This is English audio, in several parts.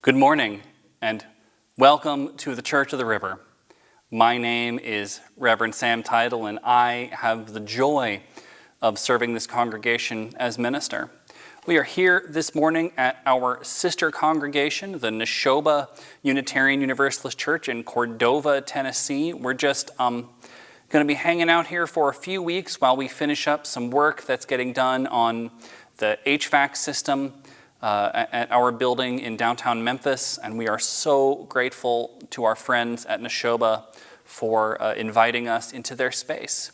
Good morning and welcome to the Church of the River. My name is Reverend Sam Teitel and I have the joy of serving this congregation as minister. We are here this morning at our sister congregation, the Neshoba Unitarian Universalist Church in Cordova, Tennessee. We're just going to be hanging out here for a few weeks while we finish up some work that's getting done on the HVAC system at our building in downtown Memphis, and we are so grateful to our friends at Neshoba for inviting us into their space.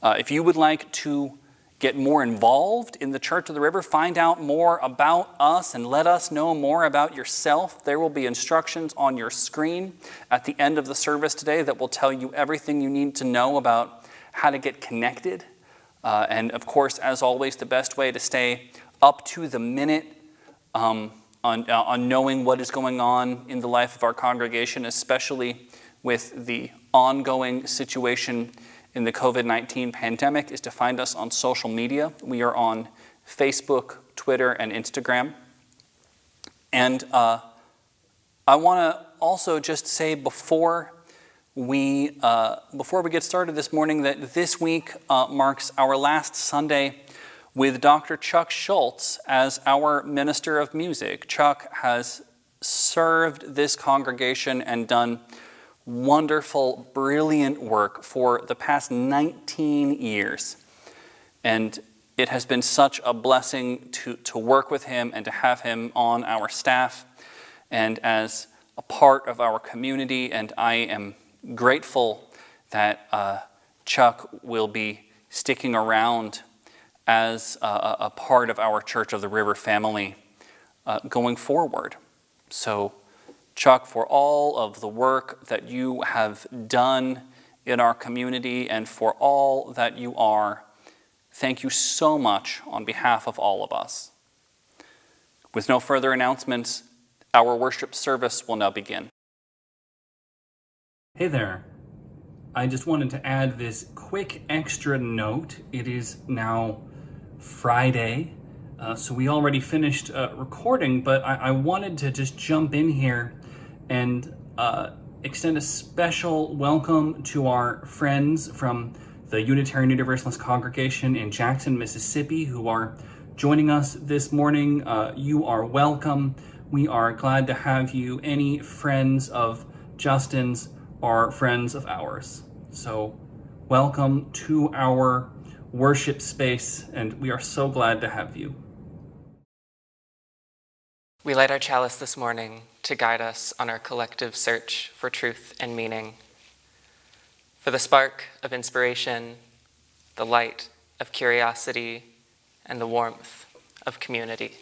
If you would like to get more involved in the Church of the River, find out more about us and let us know more about yourself, there will be instructions on your screen at the end of the service today that will tell you everything you need to know about how to get connected. And of course, as always, the best way to stay up to the minute on knowing what is going on in the life of our congregation, especially with the ongoing situation in the COVID-19 pandemic, is to find us on social media. We are on Facebook, Twitter, and Instagram. And I want to also just say before we get started this morning that this week marks our last Sunday with Dr. Chuck Schulz as our minister of music. Chuck has served this congregation and done wonderful, brilliant work for the past 19 years. And it has been such a blessing to work with him and to have him on our staff and as a part of our community. And I am grateful that Chuck will be sticking around as a part of our Church of the River family going forward. So, Chuck, for all of the work that you have done in our community and for all that you are, thank you so much on behalf of all of us. With no further announcements, our worship service will now begin. Hey there. I just wanted to add this quick extra note. It is now Friday, so we already finished recording, but I wanted to just jump in here and extend a special welcome to our friends from the Unitarian Universalist congregation in Jackson, Mississippi, who are joining us this morning. You are welcome. We are glad to have you. Any friends of Justin's are friends of ours. So welcome to our worship space, and we are so glad to have you. We light our chalice this morning to guide us on our collective search for truth and meaning, for the spark of inspiration, the light of curiosity, and the warmth of community.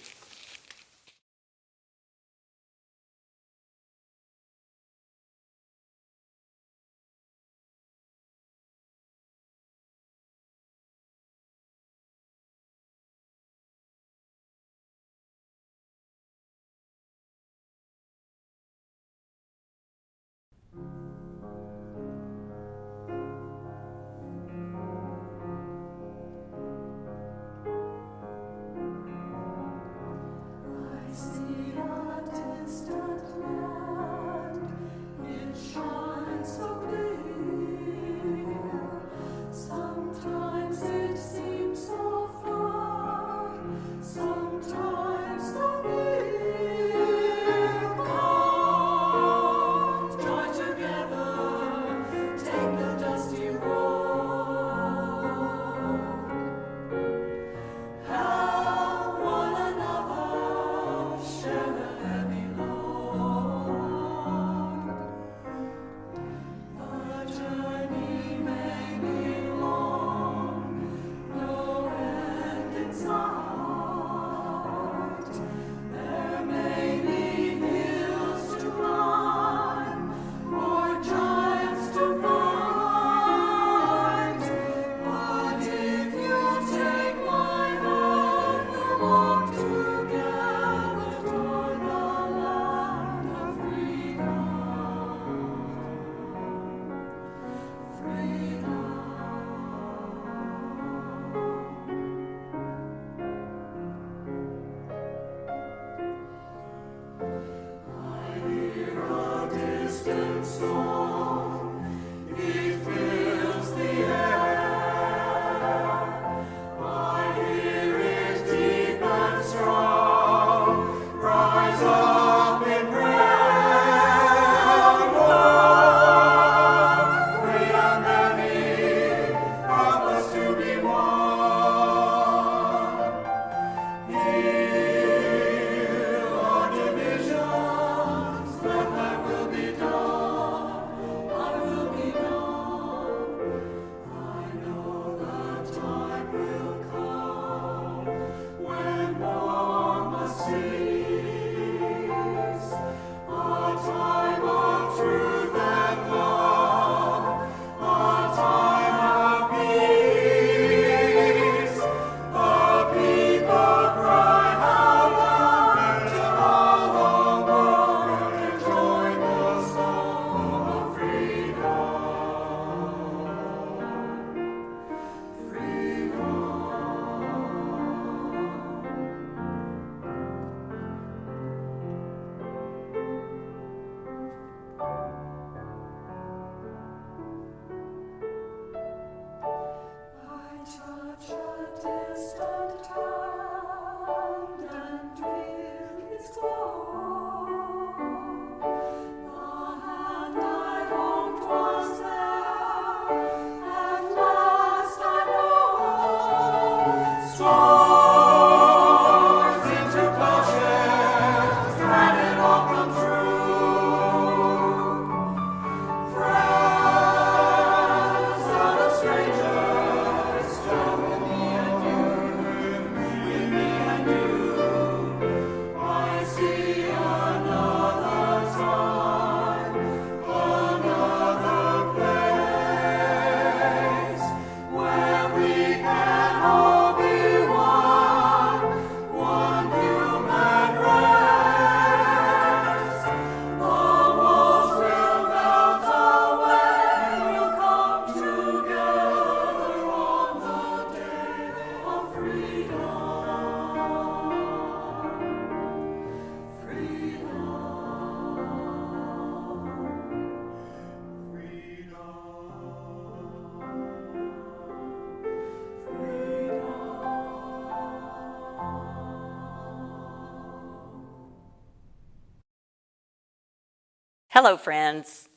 Hello, friends.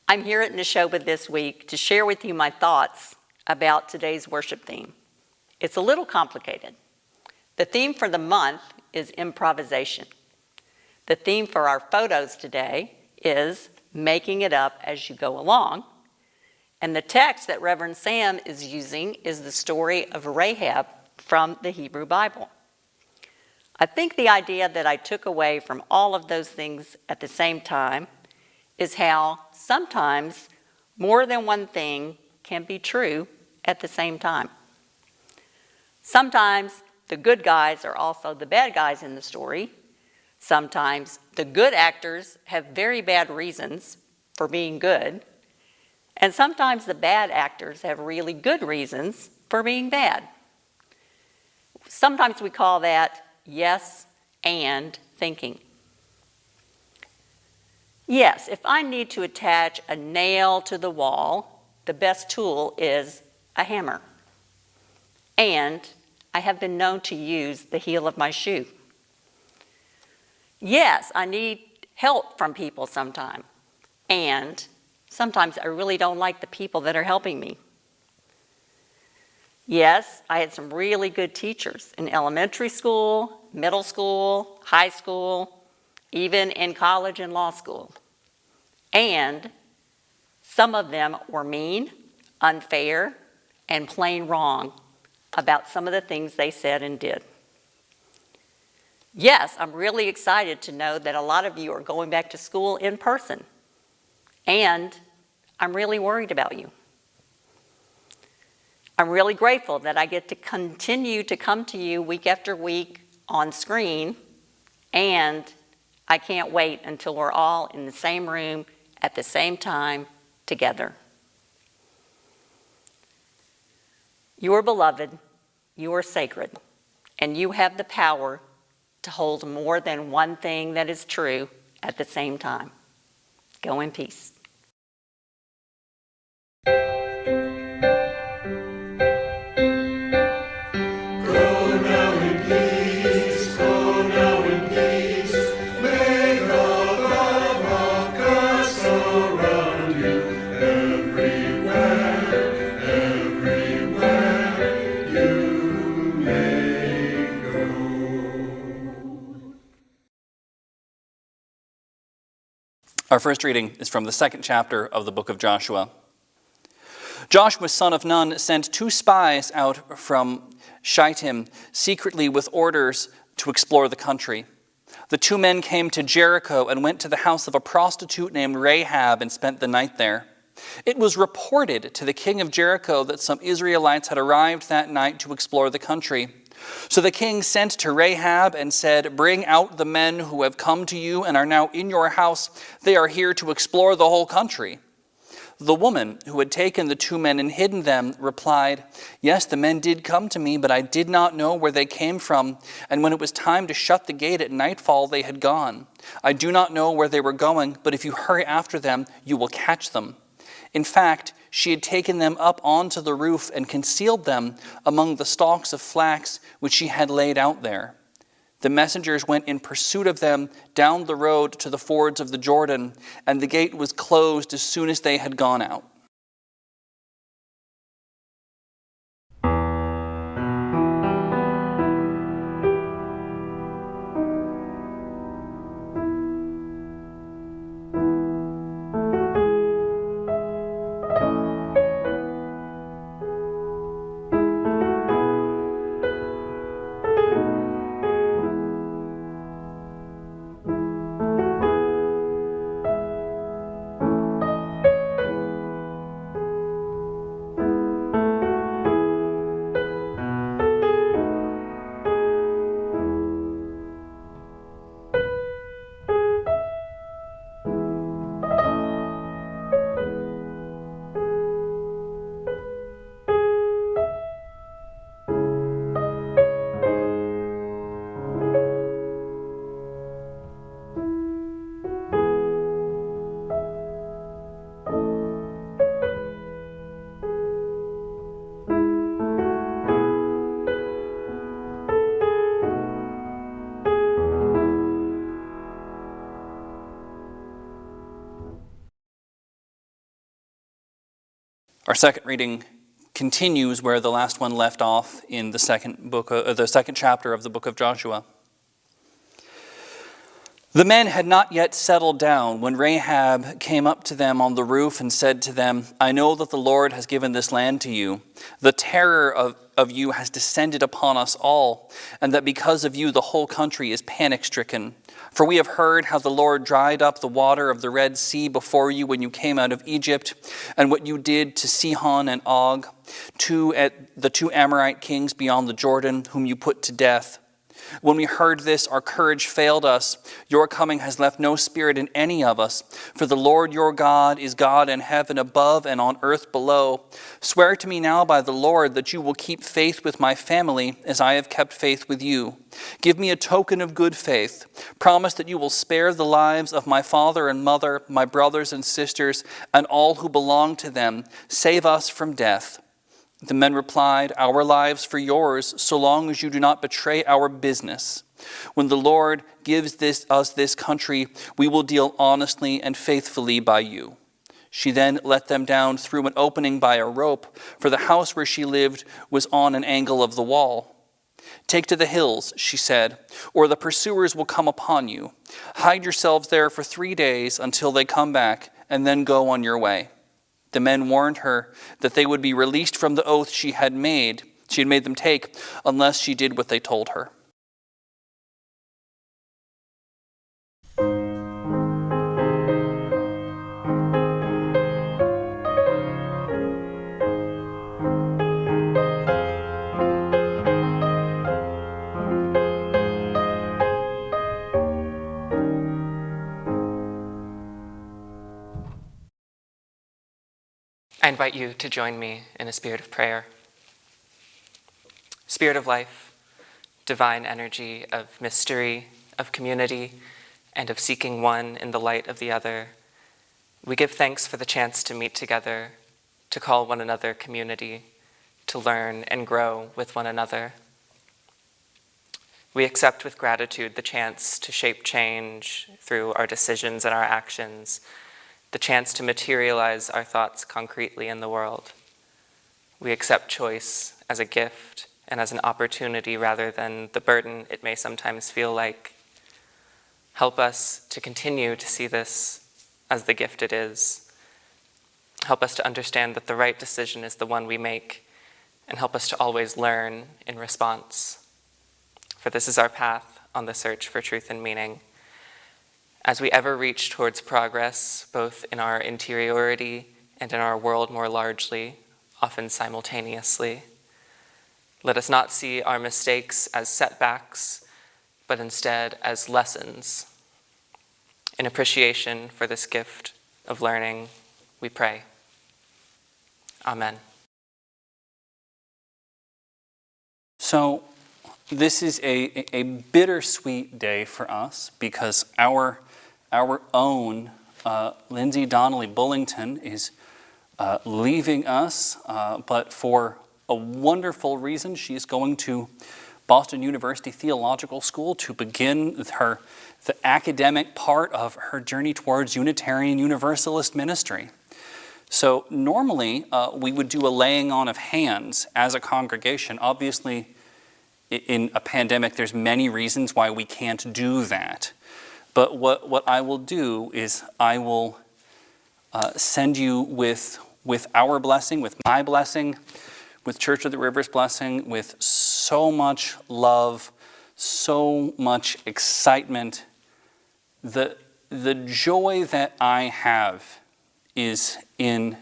I'm here at Neshoba this week to share with you my thoughts about today's worship theme. It's a little complicated. The theme for the month is improvisation. The theme for our photos today is making it up as you go along. And the text that Reverend Sam is using is the story of Rahab from the Hebrew Bible. I think the idea that I took away from all of those things at the same time is how sometimes more than one thing can be true at the same time. Sometimes the good guys are also the bad guys in the story. Sometimes the good actors have very bad reasons for being good. And sometimes the bad actors have really good reasons for being bad. Sometimes we call that yes and thinking. Yes, if I need to attach a nail to the wall, the best tool is a hammer. And I have been known to use the heel of my shoe. Yes, I need help from people sometimes. And sometimes I really don't like the people that are helping me. Yes, I had some really good teachers in elementary school, middle school, high school, even in college and law school. And some of them were mean, unfair, and plain wrong about some of the things they said and did. Yes, I'm really excited to know that a lot of you are going back to school in person. And I'm really worried about you. I'm really grateful that I get to continue to come to you week after week on screen, and I can't wait until we're all in the same room at the same time together. You are beloved, you are sacred, and you have the power to hold more than one thing that is true at the same time. Go in peace. Our first reading is from the second chapter of the book of Joshua. Joshua, son of Nun, sent 2 spies out from Shittim secretly with orders to explore the country. The 2 men came to Jericho and went to the house of a prostitute named Rahab and spent the night there. It was reported to the king of Jericho that some Israelites had arrived that night to explore the country. So the king sent to Rahab and said, "Bring out the men who have come to you and are now in your house. They are here to explore the whole country." The woman who had taken the 2 men and hidden them replied, "Yes, the men did come to me, but I did not know where they came from. And when it was time to shut the gate at nightfall, they had gone. I do not know where they were going, but if you hurry after them, you will catch them." In fact, she had taken them up onto the roof and concealed them among the stalks of flax which she had laid out there. The messengers went in pursuit of them down the road to the fords of the Jordan, and the gate was closed as soon as they had gone out. Our second reading continues where the last one left off in the second chapter of the book of Joshua. The men had not yet settled down when Rahab came up to them on the roof and said to them, "I know that the Lord has given this land to you. The terror of you has descended upon us all, and that because of you the whole country is panic-stricken. For we have heard how the Lord dried up the water of the Red Sea before you when you came out of Egypt, and what you did to Sihon and Og, the two Amorite kings beyond the Jordan, whom you put to death. When we heard this, our courage failed us. Your coming has left no spirit in any of us. For the Lord your God is God in heaven above and on earth below. Swear to me now by the Lord that you will keep faith with my family as I have kept faith with you. Give me a token of good faith. Promise that you will spare the lives of my father and mother, my brothers and sisters, and all who belong to them. Save us from death." The men replied, "Our lives for yours, so long as you do not betray our business. When the Lord gives us this country, we will deal honestly and faithfully by you." She then let them down through an opening by a rope, for the house where she lived was on an angle of the wall. "Take to the hills," she said, "or the pursuers will come upon you. Hide yourselves there for 3 days until they come back, and then go on your way." The men warned her that they would be released from the oath she had made them take unless she did what they told her. I invite you to join me in a spirit of prayer. Spirit of life, divine energy of mystery, of community, and of seeking one in the light of the other, we give thanks for the chance to meet together, to call one another community, to learn and grow with one another. We accept with gratitude the chance to shape change through our decisions and our actions, the chance to materialize our thoughts concretely in the world. We accept choice as a gift and as an opportunity rather than the burden it may sometimes feel like. Help us to continue to see this as the gift it is. Help us to understand that the right decision is the one we make, and help us to always learn in response. For this is our path on the search for truth and meaning. As we ever reach towards progress, both in our interiority and in our world more largely, often simultaneously, let us not see our mistakes as setbacks, but instead as lessons. In appreciation for this gift of learning, we pray. Amen. So this is a bittersweet day for us because our own Lindsay Donnelly-Bullington is leaving us, but for a wonderful reason. She's going to Boston University Theological School to begin the academic part of her journey towards Unitarian Universalist ministry. So normally we would do a laying on of hands as a congregation. Obviously, in a pandemic, there's many reasons why we can't do that. But what I will do is I will send you with our blessing, with my blessing, with Church of the River's blessing, with so much love, so much excitement. The joy that I have is in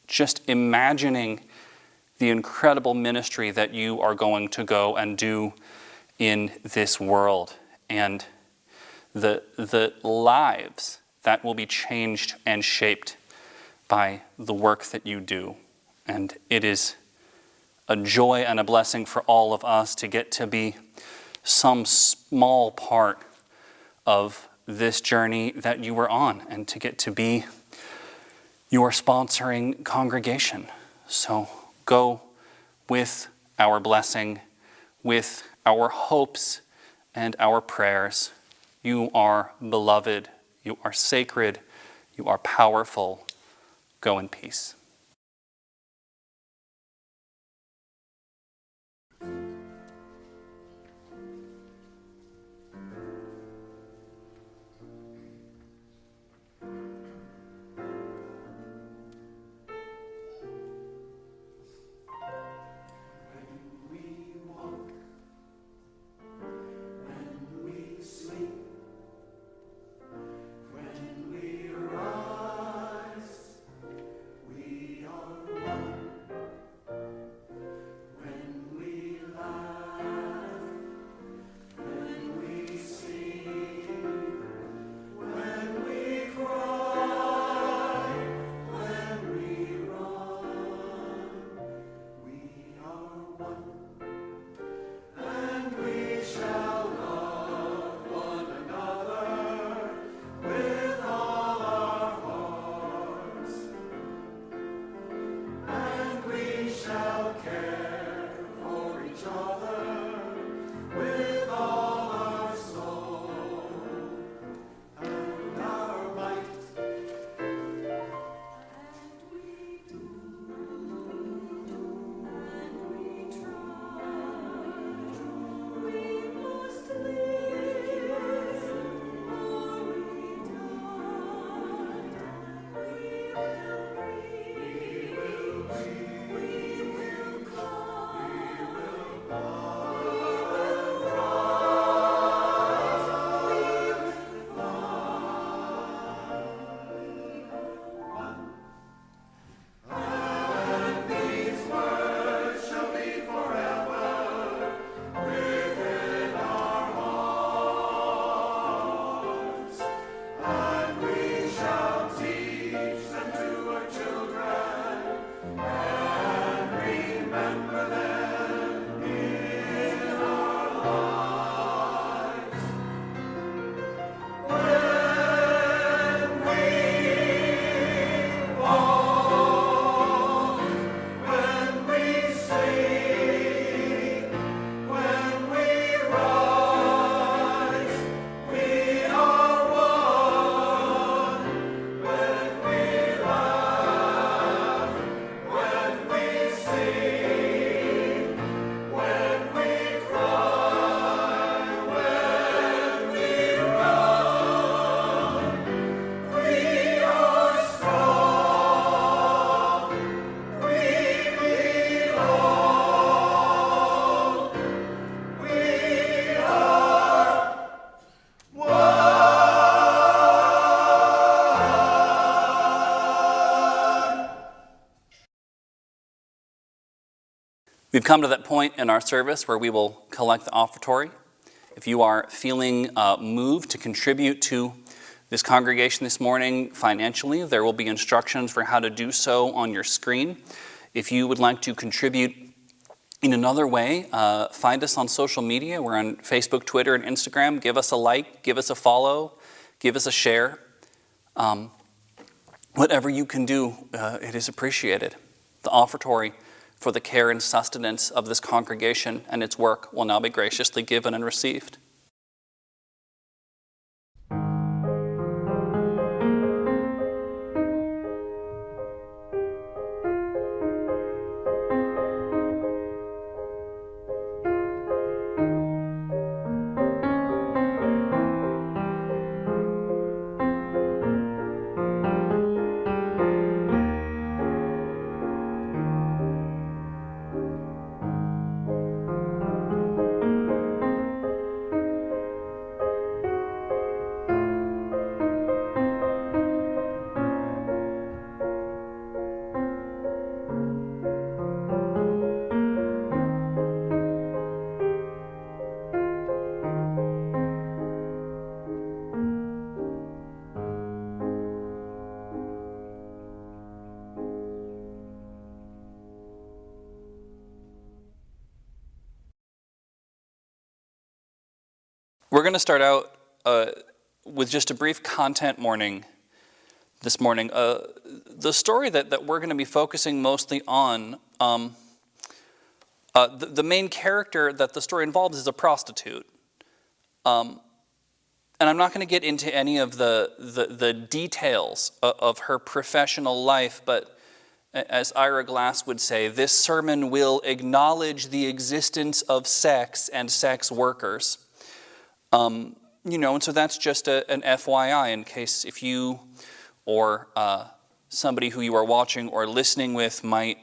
just imagining the incredible ministry that you are going to go and do in this world, and the lives that will be changed and shaped by the work that you do. And it is a joy and a blessing for all of us to get to be some small part of this journey that you were on, and to get to be your sponsoring congregation. So go with our blessing, with our hopes and our prayers. You are beloved, you are sacred, you are powerful. Go in peace. We've come to that point in our service where we will collect the offertory. If you are feeling moved to contribute to this congregation this morning financially, there will be instructions for how to do so on your screen. If you would like to contribute in another way, find us on social media. We're on Facebook, Twitter, and Instagram. Give us a like, give us a follow, give us a share. Whatever you can do, it is appreciated. The offertory for the care and sustenance of this congregation and its work will now be graciously given and received. We're going to start out with just a brief content warning this morning. The story that we're going to be focusing mostly on, the main character that the story involves is a prostitute. And I'm not going to get into any of the details of her professional life, but as Ira Glass would say, this sermon will acknowledge the existence of sex and sex workers. And so that's just an FYI in case if you or somebody who you are watching or listening with might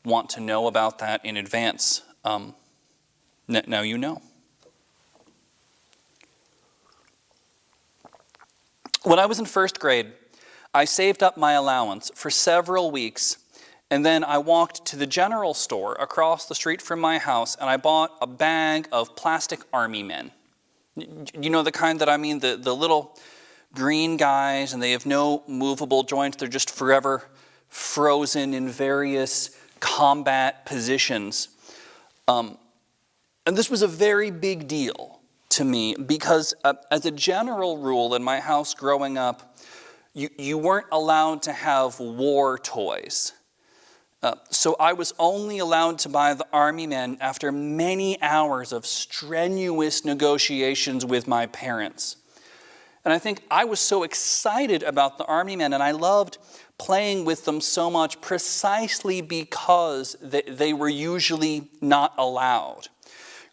want to know about that in advance. Now you know. When I was in first grade, I saved up my allowance for several weeks, and then I walked to the general store across the street from my house, and I bought a bag of plastic army men. You know the kind that I mean, the little green guys, and they have no movable joints. They're just forever frozen in various combat positions. And this was a very big deal to me because as a general rule in my house growing up, you weren't allowed to have war toys. So I was only allowed to buy the army men after many hours of strenuous negotiations with my parents. And I think I was so excited about the army men, and I loved playing with them so much precisely because they were usually not allowed.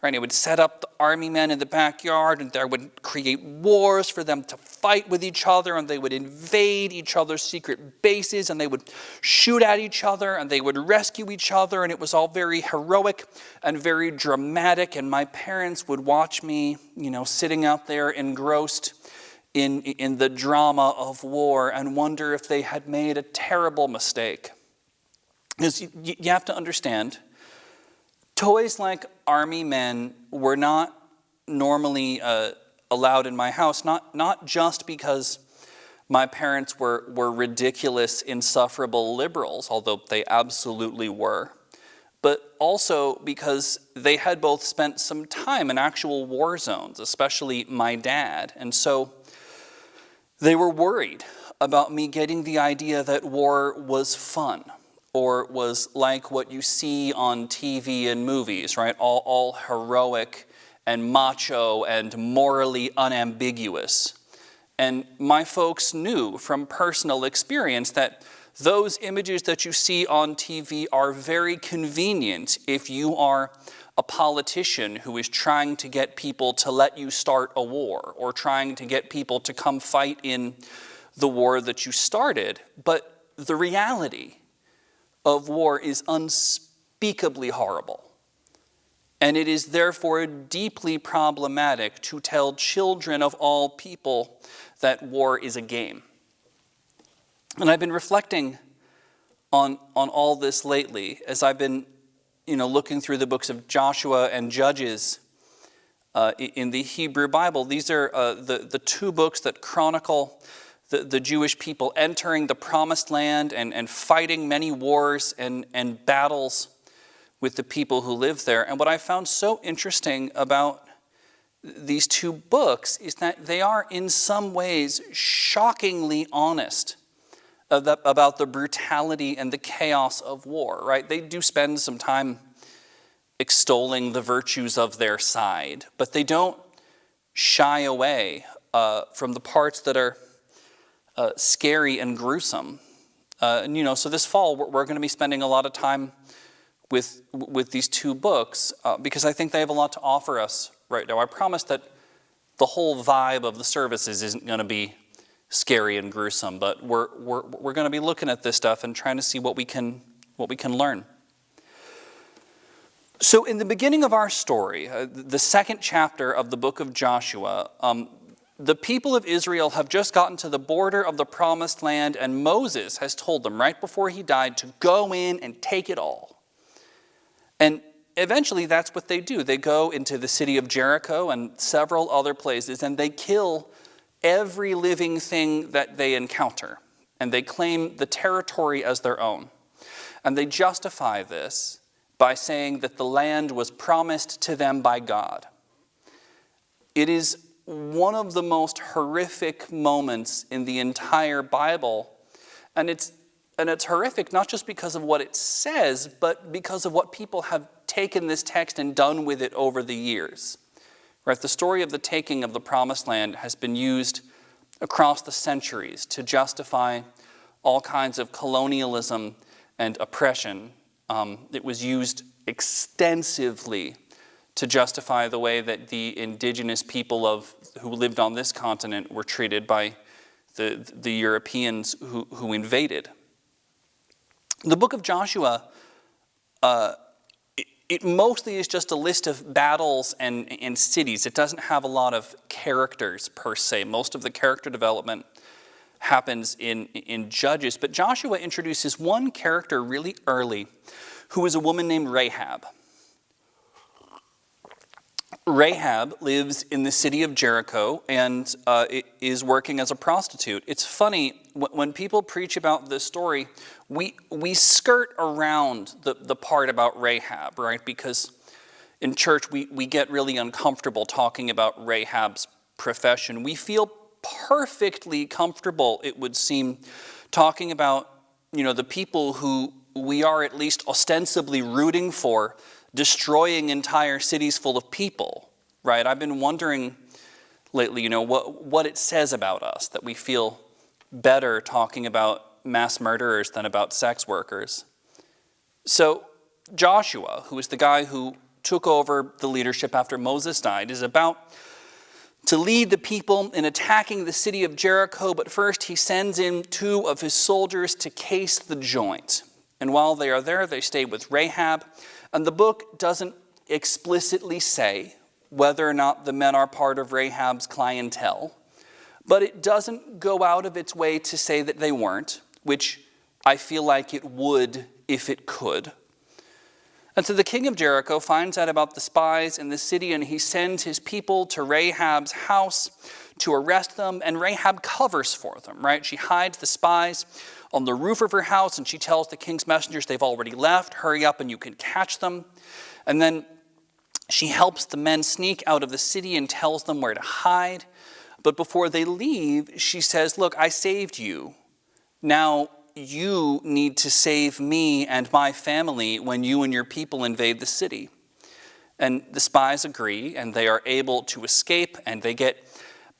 Right? It would set up the army men in the backyard, and there would create wars for them to fight with each other, and they would invade each other's secret bases, and they would shoot at each other, and they would rescue each other, and it was all very heroic and very dramatic, and my parents would watch me, sitting out there engrossed in the drama of war and wonder if they had made a terrible mistake. Because you have to understand, toys like army men were not normally allowed in my house, not just because my parents were ridiculous, insufferable liberals, although they absolutely were, but also because they had both spent some time in actual war zones, especially my dad. And so they were worried about me getting the idea that war was fun, or was like what you see on TV and movies, right? All heroic and macho and morally unambiguous. And my folks knew from personal experience that those images that you see on TV are very convenient if you are a politician who is trying to get people to let you start a war or trying to get people to come fight in the war that you started. But the reality of war is unspeakably horrible. And it is therefore deeply problematic to tell children of all people that war is a game. And I've been reflecting on all this lately as I've been looking through the books of Joshua and Judges in the Hebrew Bible. These are the two books that chronicle the Jewish people entering the Promised Land and fighting many wars and battles with the people who live there. And what I found so interesting about these two books is that they are in some ways shockingly honest about the brutality and the chaos of war, right? They do spend some time extolling the virtues of their side, but they don't shy away from the parts that are scary and gruesome. So this fall we're going to be spending a lot of time with these two books because I think they have a lot to offer us right now. I promise that the whole vibe of the services isn't going to be scary and gruesome, but we're going to be looking at this stuff and trying to see what we can learn. So in the beginning of our story, the second chapter of the book of Joshua, the people of Israel have just gotten to the border of the Promised Land, and Moses has told them right before he died to go in and take it all. And eventually that's what they do. They go into the city of Jericho and several other places, and they kill every living thing that they encounter. And they claim the territory as their own. And they justify this by saying that the land was promised to them by God. It is one of the most horrific moments in the entire Bible, and it's horrific not just because of what it says, but because of what people have taken this text and done with it over the years. Right? The story of the taking of the Promised Land has been used across the centuries to justify all kinds of colonialism and oppression. It was used extensively to justify the way that the indigenous people who lived on this continent were treated by the Europeans who invaded. The book of Joshua, it mostly is just a list of battles and cities. It doesn't have a lot of characters per se. Most of the character development happens in Judges. But Joshua introduces one character really early, who is a woman named Rahab. Rahab lives in the city of Jericho and is working as a prostitute. It's funny, when people preach about this story, we skirt around the part about Rahab, right? Because in church, we get really uncomfortable talking about Rahab's profession. We feel perfectly comfortable, it would seem, talking about, the people who we are at least ostensibly rooting for, destroying entire cities full of people, right? I've been wondering lately, what it says about us, that we feel better talking about mass murderers than about sex workers. So Joshua, who is the guy who took over the leadership after Moses died, is about to lead the people in attacking the city of Jericho, but first he sends in 2 of his soldiers to case the joint. And while they are there, they stay with Rahab. And the book doesn't explicitly say whether or not the men are part of Rahab's clientele, but it doesn't go out of its way to say that they weren't, which I feel like it would if it could. And so the king of Jericho finds out about the spies in the city, and he sends his people to Rahab's house to arrest them, and Rahab covers for them, right? She hides the spies on the roof of her house, and she tells the king's messengers they've already left, hurry up and you can catch them. And then she helps the men sneak out of the city and tells them where to hide. But before they leave, she says, look, I saved you. Now you need to save me and my family when you and your people invade the city. And the spies agree, and they are able to escape, and they get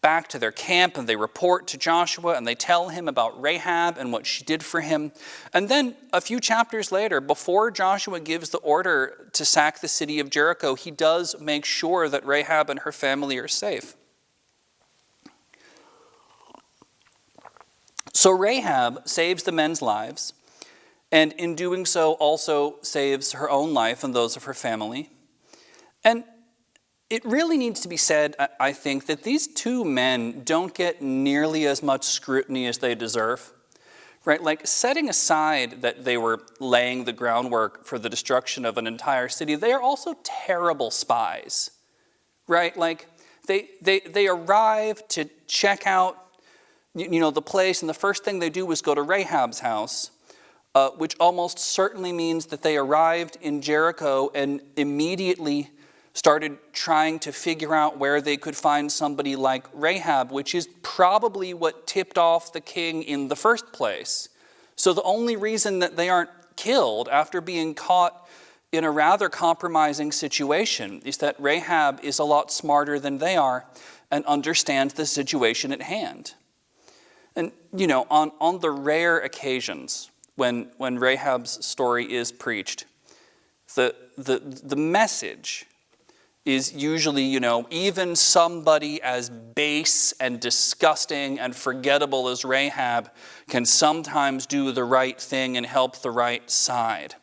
back to their camp, and they report to Joshua, and they tell him about Rahab and what she did for him. And then a few chapters later, before Joshua gives the order to sack the city of Jericho, he does make sure that Rahab and her family are safe. So Rahab saves the men's lives, and in doing so also saves her own life and those of her family. And it really needs to be said, I think, that these 2 men don't get nearly as much scrutiny as they deserve. right? Like, setting aside that they were laying the groundwork for the destruction of an entire city, they are also terrible spies, right? Like, they arrive to check out, the place, and the first thing they do is go to Rahab's house, which almost certainly means that they arrived in Jericho and immediately started trying to figure out where they could find somebody like Rahab, which is probably what tipped off the king in the first place. So the only reason that they aren't killed after being caught in a rather compromising situation is that Rahab is a lot smarter than they are and understands the situation at hand. And, on the rare occasions when Rahab's story is preached, the message is usually, even somebody as base and disgusting and forgettable as Rahab can sometimes do the right thing and help the right side.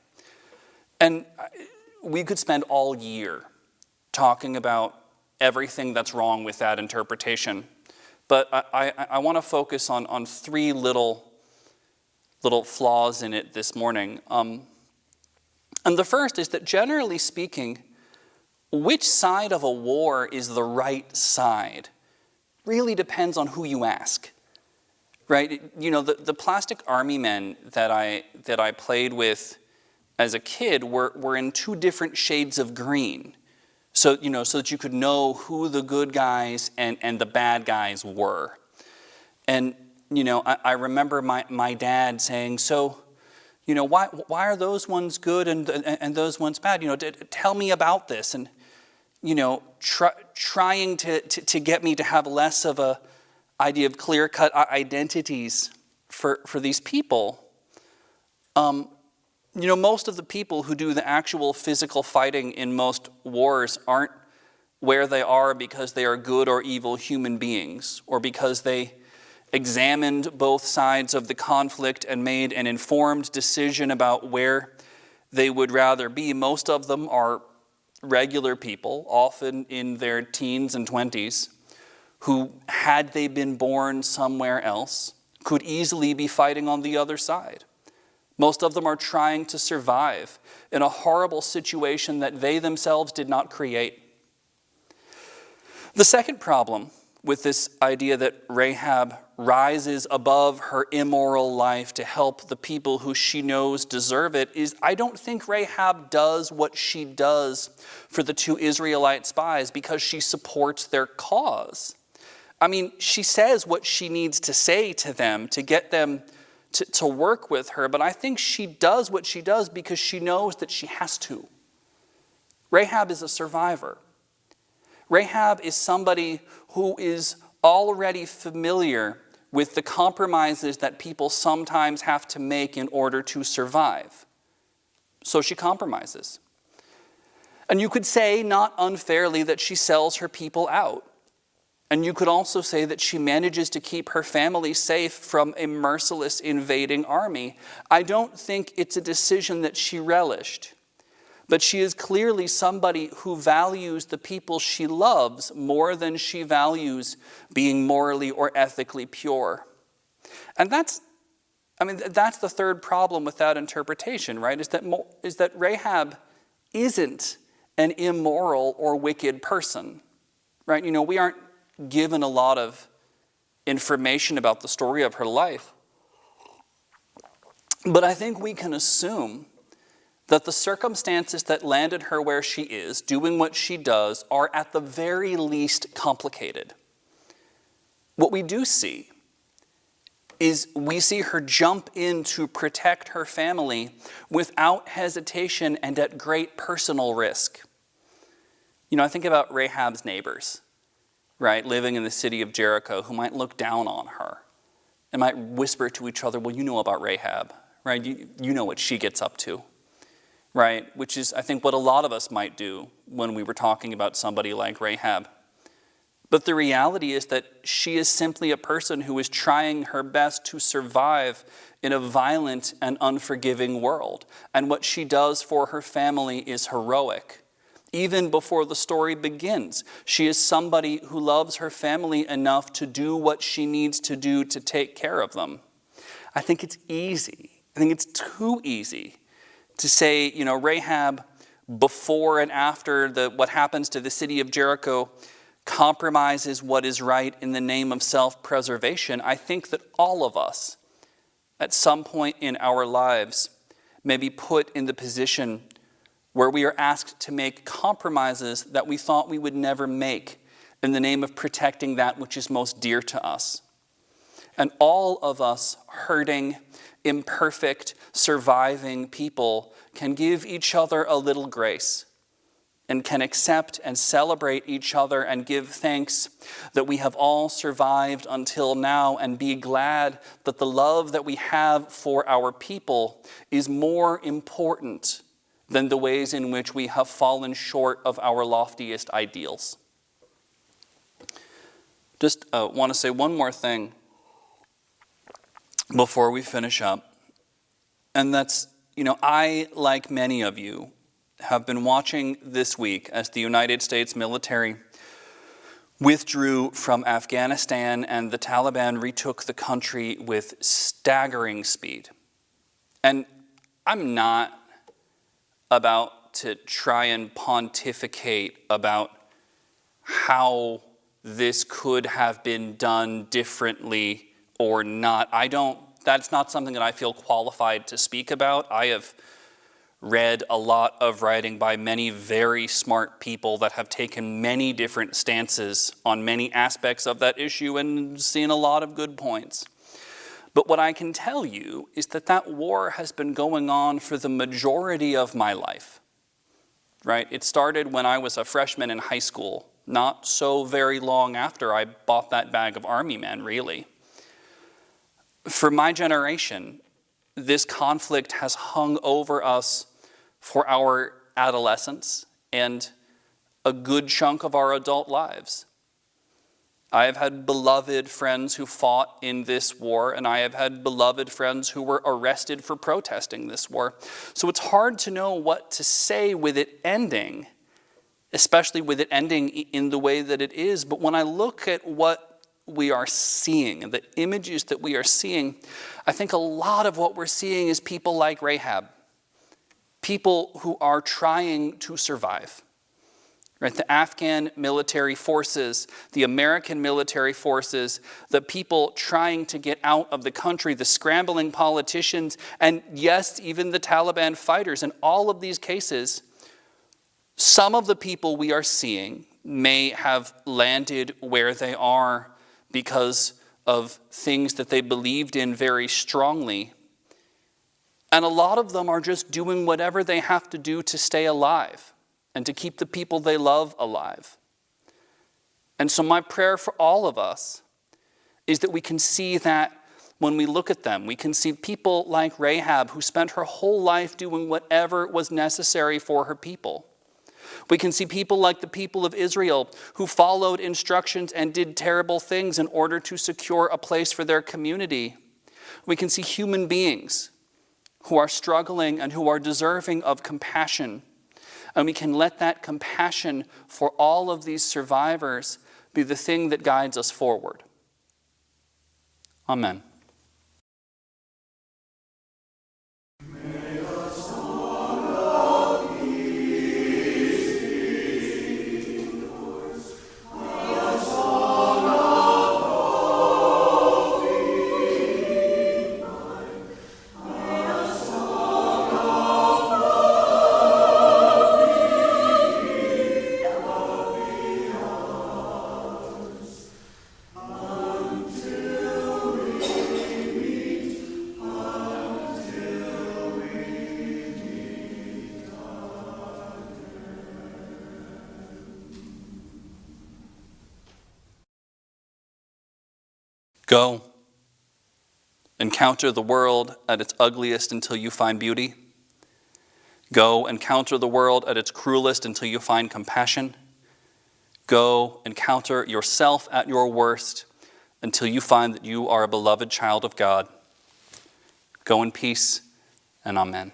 And we could spend all year talking about everything that's wrong with that interpretation. But I want to focus on three little flaws in it this morning. And the first is that, generally speaking, which side of a war is the right side really depends on who you ask, right? The plastic army men that I played with as a kid were in two different shades of green. So that you could know who the good guys and the bad guys were. And, I remember my dad saying, so, why are those ones good and those ones bad? Tell me about this. And, trying to get me to have less of a idea of clear-cut identities for these people. Most of the people who do the actual physical fighting in most wars aren't where they are because they are good or evil human beings, or because they examined both sides of the conflict and made an informed decision about where they would rather be. Most of them are regular people, often in their teens and 20s, who, had they been born somewhere else, could easily be fighting on the other side. Most of them are trying to survive in a horrible situation that they themselves did not create. The second problem with this idea that Rahab rises above her immoral life to help the people who she knows deserve it is, I don't think Rahab does what she does for the two Israelite spies because she supports their cause. I mean, she says what she needs to say to them to get them to work with her, but I think she does what she does because she knows that she has to. Rahab is a survivor. Rahab is somebody who is already familiar with the compromises that people sometimes have to make in order to survive. So she compromises. And you could say, not unfairly, that she sells her people out. And you could also say that she manages to keep her family safe from a merciless invading army. I don't think it's a decision that she relished. But she is clearly somebody who values the people she loves more than she values being morally or ethically pure. And that's the third problem with that interpretation, right? Is that Rahab isn't an immoral or wicked person, right? We aren't given a lot of information about the story of her life. But I think we can assume that the circumstances that landed her where she is, doing what she does, are at the very least complicated. What we do see is we see her jump in to protect her family without hesitation and at great personal risk. I think about Rahab's neighbors, right, living in the city of Jericho, who might look down on her and might whisper to each other, well, you know about Rahab, right? You know what she gets up to, right? Which is, I think, what a lot of us might do when we were talking about somebody like Rahab. But the reality is that she is simply a person who is trying her best to survive in a violent and unforgiving world. And what she does for her family is heroic. Even before the story begins, she is somebody who loves her family enough to do what she needs to do to take care of them. I think it's easy. I think it's too easy to say, Rahab, before and after what happens to the city of Jericho, compromises what is right in the name of self-preservation. I think that all of us, at some point in our lives, may be put in the position where we are asked to make compromises that we thought we would never make in the name of protecting that which is most dear to us. And all of us hurting, imperfect, surviving people can give each other a little grace and can accept and celebrate each other and give thanks that we have all survived until now, and be glad that the love that we have for our people is more important than the ways in which we have fallen short of our loftiest ideals. Just want to say one more thing before we finish up. And that's, I, like many of you, have been watching this week as the United States military withdrew from Afghanistan and the Taliban retook the country with staggering speed. And I'm not about to try and pontificate about how this could have been done differently or not. That's not something that I feel qualified to speak about. I have read a lot of writing by many very smart people that have taken many different stances on many aspects of that issue and seen a lot of good points. But what I can tell you is that war has been going on for the majority of my life, right? It started when I was a freshman in high school, not so very long after I bought that bag of Army Men, really. For my generation, this conflict has hung over us for our adolescence and a good chunk of our adult lives. I have had beloved friends who fought in this war, and I have had beloved friends who were arrested for protesting this war. So it's hard to know what to say with it ending, especially with it ending in the way that it is. But when I look at what we are seeing, the images that we are seeing, I think a lot of what we're seeing is people like Rahab, people who are trying to survive. Right, the Afghan military forces, the American military forces, the people trying to get out of the country, the scrambling politicians, and yes, even the Taliban fighters. In all of these cases, some of the people we are seeing may have landed where they are because of things that they believed in very strongly. And a lot of them are just doing whatever they have to do to stay alive and to keep the people they love alive. And so my prayer for all of us is that we can see that when we look at them. We can see people like Rahab, who spent her whole life doing whatever was necessary for her people. We can see people like the people of Israel, who followed instructions and did terrible things in order to secure a place for their community. We can see human beings who are struggling and who are deserving of compassion. And we can let that compassion for all of these survivors be the thing that guides us forward. Amen. Go, encounter the world at its ugliest until you find beauty. Go, encounter the world at its cruelest until you find compassion. Go, encounter yourself at your worst until you find that you are a beloved child of God. Go in peace, and amen.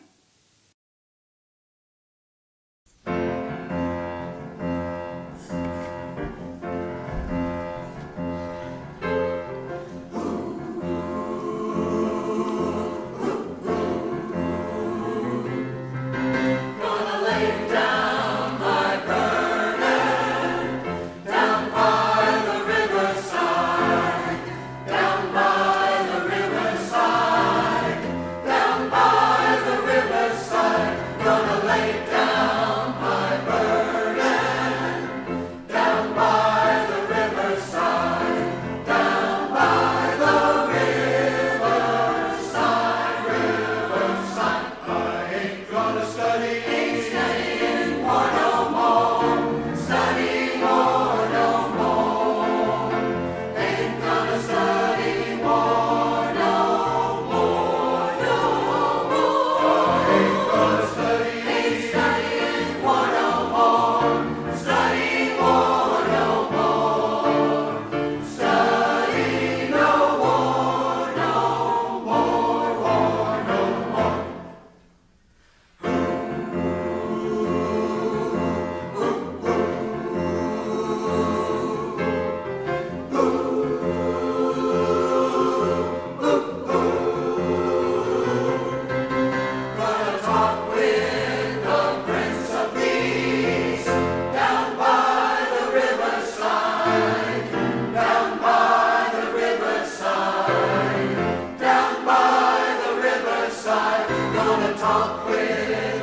talk with